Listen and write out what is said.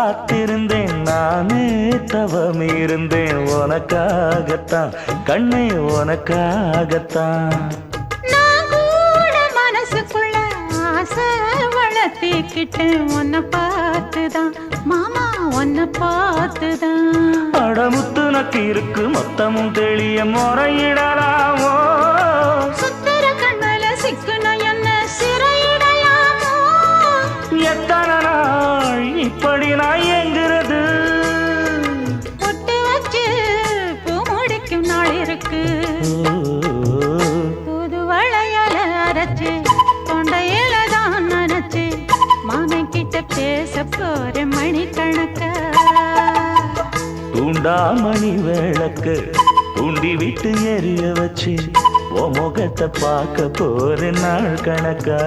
காத்திருந்தேன் நானே தவம் இருந்தேன் உனக்காகத்தான் கண்ணே உனக்காகத்தான் நான் கூட மனசுக்குள்ள ஆசை வளர்த்திக்கிட்டேன் உன்னை பார்த்துதான் மாமா உன்னை பார்த்துதான் அடமுத்து நக்கு இருக்கு மொத்தமும் தெளிய முறையிடலாமோ சுத்தர கண்மல சிக்குன என்ன சிறையிடலாமோ எத்தனை நாள் இப்படி நான் எங்கிறது பொட்டு வச்சு பூ முடிக்கும் நாள் இருக்கு புது வளையல அரைச்சு தொண்டையில தான் நினைச்சு மாமன் கிட்ட பேச போற மணிக்கணக்க தூண்டாமணி விளக்கு தூண்டி விட்டு எரிய வச்சு உன் முகத்தை பார்க்க போற நாள் கணக்கா